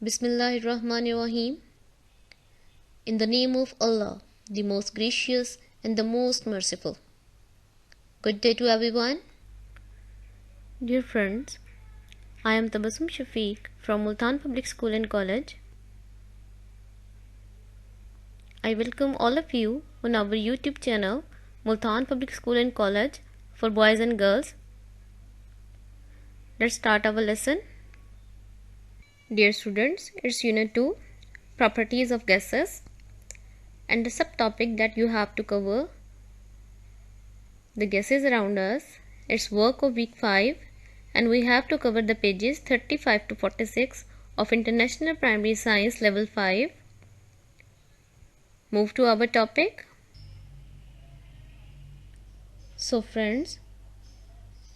Bismillahirrahmanirrahim. In the name of Allah, the most gracious and the most merciful. Good day to everyone. Dear friends, I am Tabassum Shafiq from Multan Public School and College. I welcome all of you on our YouTube channel, Multan Public School and College for boys and girls. Let's start our lesson. Dear students, it's Unit 2, Properties of Gases, and the subtopic that you have to cover, the gases around us. It's work of week 5, and we have to cover the pages 35 to 46 of International Primary Science Level 5. Move to our topic. So friends,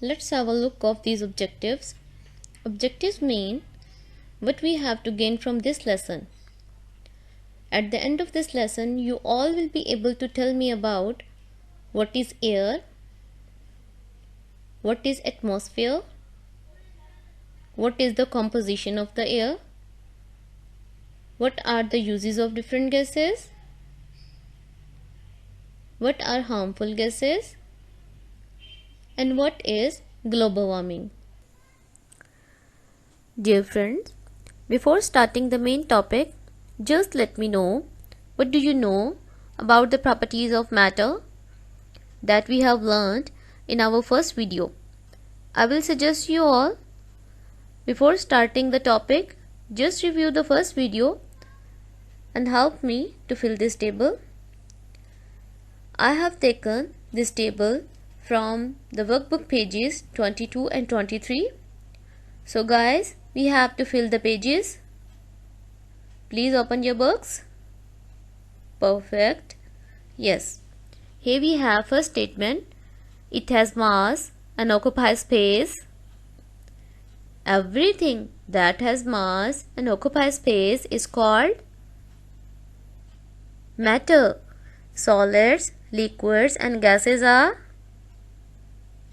let's have a look of these objectives. Objectives mean what we have to gain from this lesson. At the end of this lesson, you all will be able to tell me about what is air, what is atmosphere, what is the composition of the air, what are the uses of different gases, what are harmful gases, and what is global warming. Dear friends, before starting the main topic, just let me know, what do you know about the properties of matter that we have learned in our first video. I will suggest you all, before starting the topic, just review the first video and help me to fill this table. I have taken this table from the workbook pages 22 and 23. So guys, we have to fill the pages. Please open your books. Perfect. Yes. Here we have first statement. It has mass and occupies space. Everything that has mass and occupies space is called matter. Solids, liquids and gases are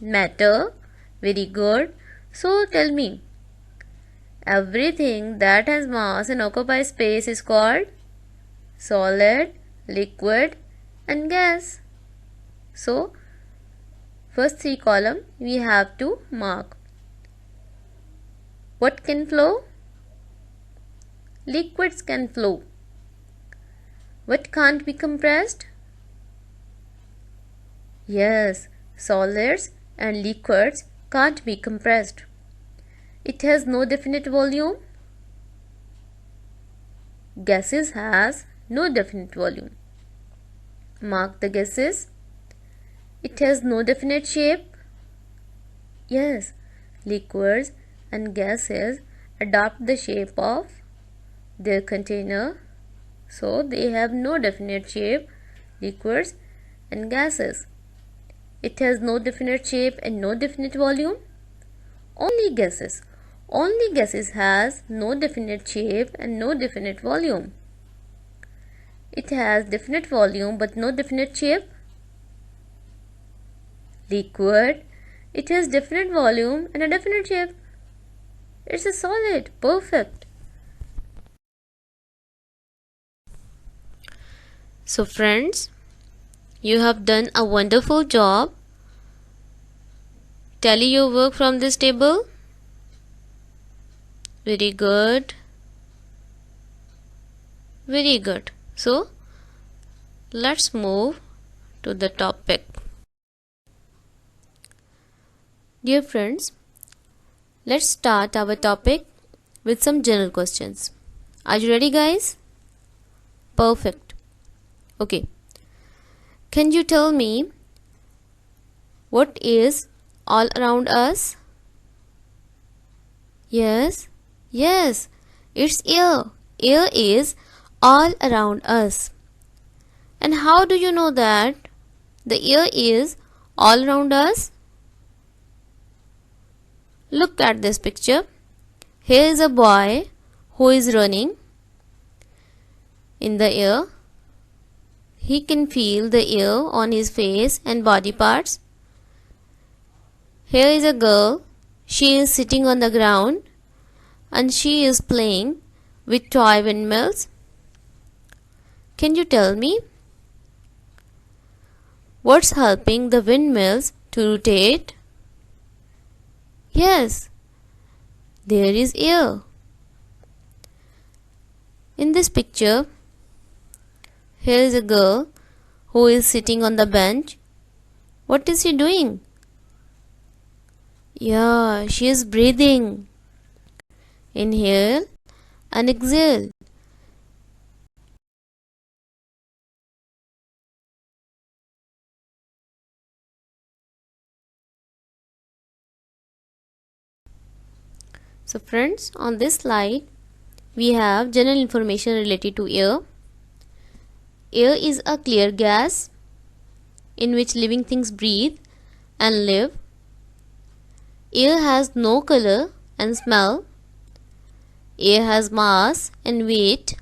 matter. Very good. So tell me, everything that has mass and occupies space is called solid, liquid and gas. So first 3 columns we have to mark. What can flow? Liquids can flow. What can't be compressed? Yes, solids and liquids can't be compressed. It has no definite volume. Gases has no definite volume. Mark the gases. It has no definite shape. Yes, liquids and gases adopt the shape of their container. So they have no definite shape, liquids and gases. It has no definite shape and no definite volume. Only gases. Only gases has no definite shape and no definite volume. It has definite volume but no definite shape. Liquid. It has definite volume and a definite shape. It's a solid. Perfect. So friends, you have done a wonderful job. Tally your work from this table. Very good. Very good. So let's move to the topic. Dear friends, let's start our topic with some general questions. Are you ready, guys? Perfect. Okay. Can you tell me what is all around us? Yes. Yes, it's air. Air is all around us. And how do you know that the air is all around us? Look at this picture. Here is a boy who is running in the air. He can feel the air on his face and body parts. Here is a girl. She is sitting on the ground and she is playing with toy windmills? Can you tell me what's helping the windmills to rotate? Yes, there is air. In this picture, here is a girl who is sitting on the bench. What is she doing? Yeah, she is breathing. Inhale and exhale. So friends, on this slide, we have general information related to air. Air is a clear gas in which living things breathe and live. Air has no color and smell. Air has mass and weight.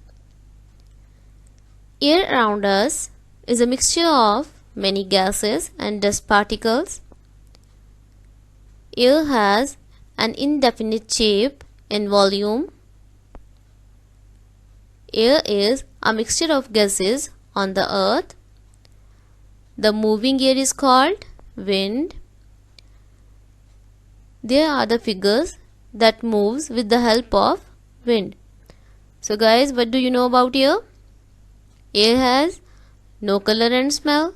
Air around us is a mixture of many gases and dust particles. Air has an indefinite shape and volume. Air is a mixture of gases on the earth. The moving air is called wind. There are the figures that moves with the help of wind. So guys, what do you know about air? Air has no color and smell,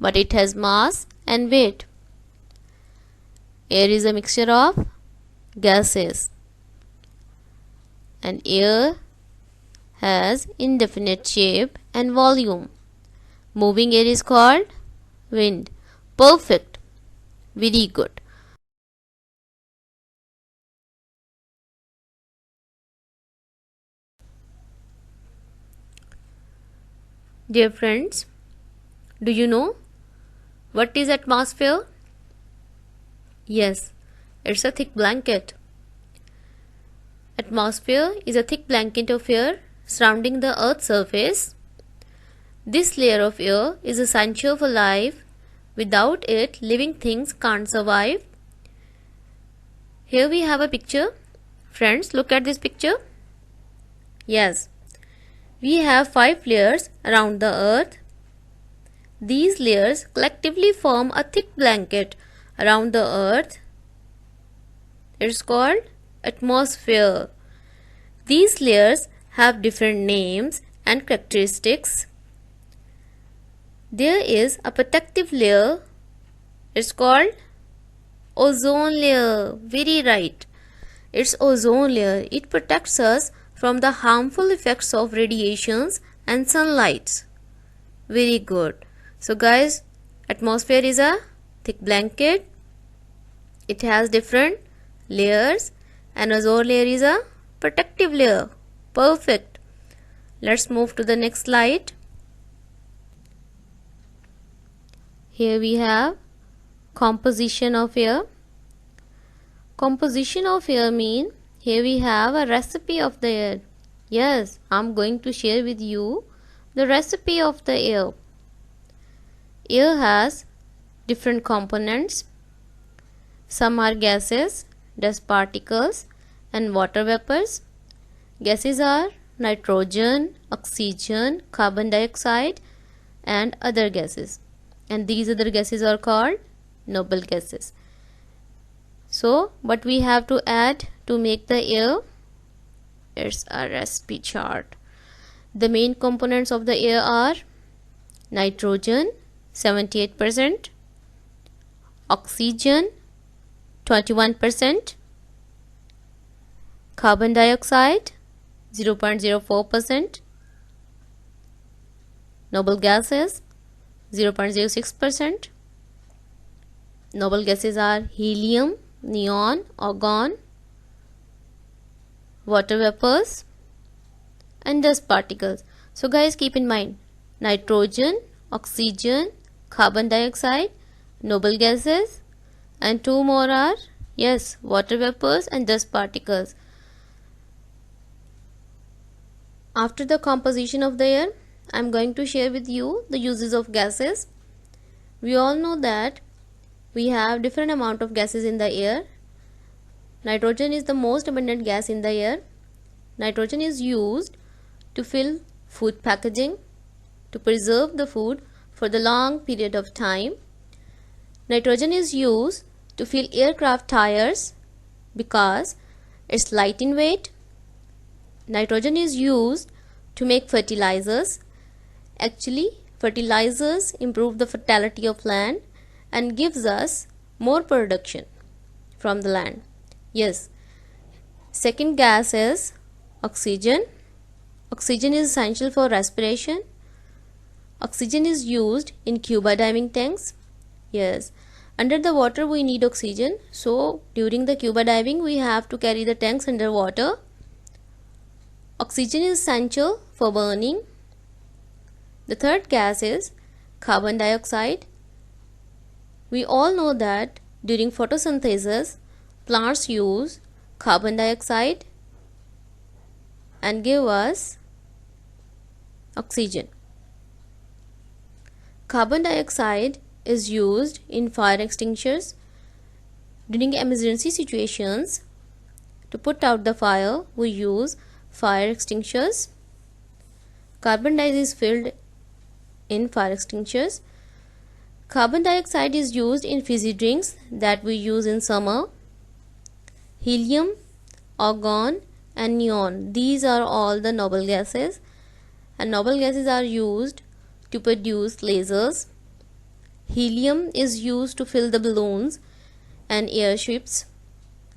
but it has mass and weight. Air is a mixture of gases, and air has indefinite shape and volume. Moving air is called wind. Perfect. Very good. Dear friends, do you know what is atmosphere? Yes, it's a thick blanket. Atmosphere is a thick blanket of air surrounding the Earth's surface. This layer of air is essential for life. Without it, living things can't survive. Here we have a picture. Friends, look at this picture. Yes, we have 5 layers around the Earth. These layers collectively form a thick blanket around the Earth. It's called atmosphere. These layers have different names and characteristics. There is a protective layer. It's called ozone layer. Very right. It's ozone layer. It protects us from the harmful effects of radiations and sunlight. Very good. So guys, atmosphere is a thick blanket. It has different layers, and ozone layer is a protective layer. Perfect. Let's move to the next slide. Here we have composition of air. Composition of air mean here we have a recipe of the air. Yes, I'm going to share with you the recipe of the air. Air has different components. Some are gases, dust particles, and water vapors. Gases are nitrogen, oxygen, carbon dioxide, and other gases. And these other gases are called noble gases. So, what we have to add to make the air? It's a recipe chart. The main components of the air are nitrogen 78%, oxygen 21%, carbon dioxide 0.04%, noble gases 0.06%. Noble gases are helium, neon, argon, water vapors, and dust particles. So guys, keep in mind nitrogen, oxygen, carbon dioxide, noble gases, and 2 more are, yes, water vapors and dust particles. After the composition of the air, I am going to share with you the uses of gases. We all know that we have different amount of gases in the air. Nitrogen is the most abundant gas in the air. Nitrogen is used to fill food packaging, to preserve the food for the long period of time. Nitrogen is used to fill aircraft tires because it's light in weight. Nitrogen is used to make fertilizers. Actually, fertilizers improve the fertility of land and gives us more production from the land. Yes. Second gas is oxygen. Oxygen is essential for respiration. Oxygen is used in scuba diving tanks. Yes. Under the water we need oxygen. So during the scuba diving we have to carry the tanks underwater. Oxygen is essential for burning. The third gas is carbon dioxide. We all know that during photosynthesis, plants use carbon dioxide and give us oxygen. Carbon dioxide is used in fire extinguishers. During emergency situations, to put out the fire, we use fire extinguishers. Carbon dioxide is filled in fire extinguishers. Carbon dioxide is used in fizzy drinks that we use in summer. Helium, argon and neon, these are all the noble gases, and noble gases are used to produce lasers. Helium is used to fill the balloons and airships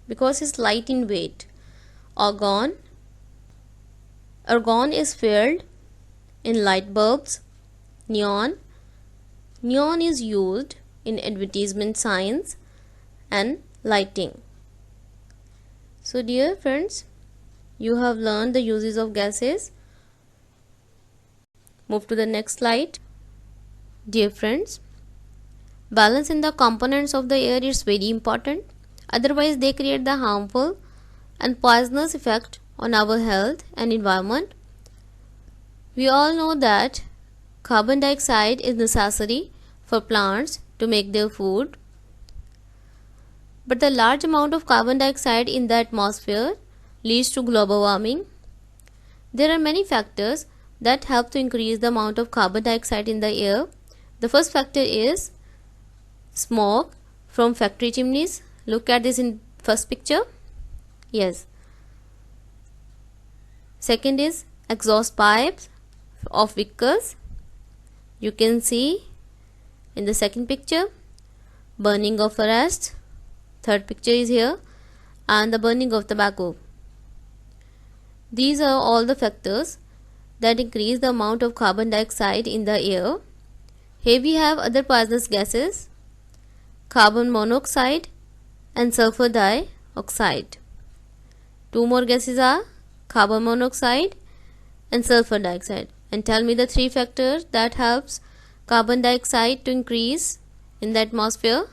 because it's light in weight. Argon is filled in light bulbs. Neon is used in advertisement signs and lighting. So dear friends, you have learned the uses of gases. Move to the next slide. Dear friends, balance in the components of the air is very important. Otherwise they create the harmful and poisonous effect on our health and environment. We all know that carbon dioxide is necessary for plants to make their food. But the large amount of carbon dioxide in the atmosphere leads to global warming. There are many factors that help to increase the amount of carbon dioxide in the air. The first factor is smoke from factory chimneys. Look at this in first picture. Yes. Second is exhaust pipes of vehicles. You can see in the second picture burning of forests. Third picture is here, and the burning of tobacco. These are all the factors that increase the amount of carbon dioxide in the air. Here we have other poisonous gases, carbon monoxide and sulfur dioxide. Two more gases are carbon monoxide and sulfur dioxide. And tell me the three factors that helps carbon dioxide to increase in the atmosphere.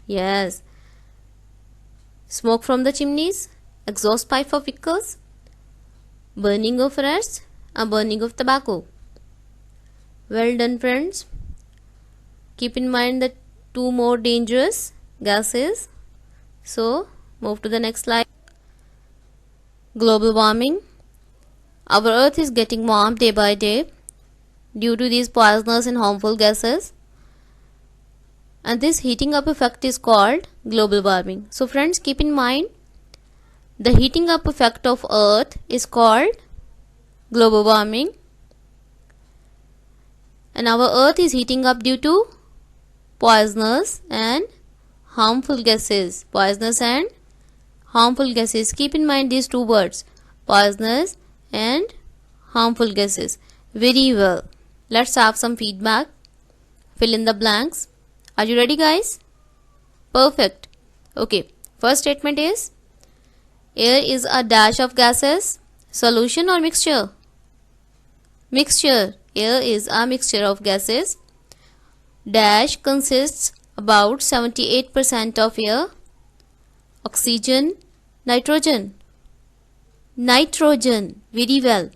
Yes, smoke from the chimneys, exhaust pipe of vehicles, burning of forests and burning of tobacco. Well done friends. Keep in mind the two more dangerous gases. So move to the next slide. Global warming. Our earth is getting warm day by day due to these poisonous and harmful gases, and this heating up effect is called global warming. So friends, keep in mind the heating up effect of earth is called global warming, and our earth is heating up due to poisonous and harmful gases. Poisonous and harmful gases. Keep in mind these two words, poisonous and harmful gases, very well. Let's have some feedback. Fill in the blanks. Are you ready guys? Perfect. Okay, first statement is air is a dash of gases. Solution or mixture? Mixture. Air is a mixture of gases. Dash consists about 78% of air. Oxygen, nitrogen. Nitrogen, very well.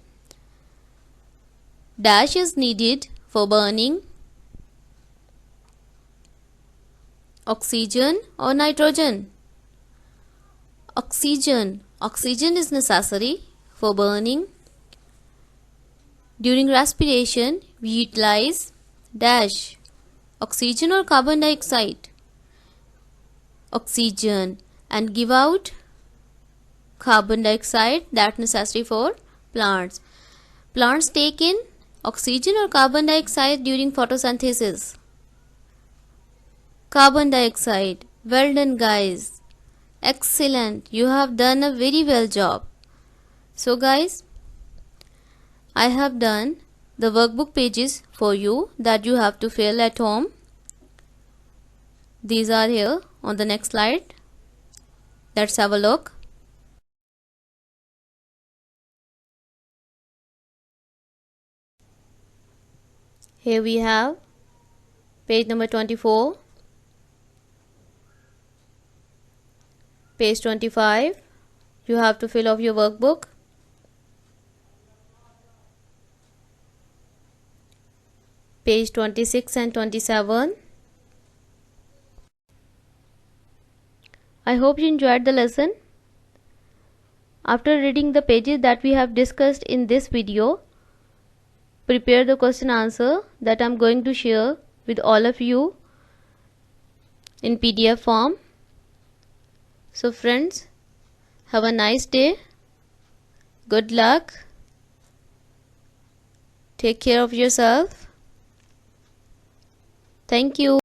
Dash is needed for burning. Oxygen or nitrogen? Oxygen. Oxygen is necessary for burning. During respiration, we utilize dash. Oxygen or carbon dioxide? Oxygen. And give out carbon dioxide, that's necessary for plants. Plants take in oxygen or carbon dioxide during photosynthesis? Carbon dioxide. Well done, guys. Excellent. You have done a very well job. So guys, I have done the workbook pages for you that you have to fill at home. These are here on the next slide. Let's have a look. Here we have page number 24, page 25. You have to fill off your workbook. Page 26 and 27. I hope you enjoyed the lesson. After reading the pages that we have discussed in this video, prepare the question answer that I am going to share with all of you in PDF form. So friends, have a nice day. Good luck. Take care of yourself. Thank you.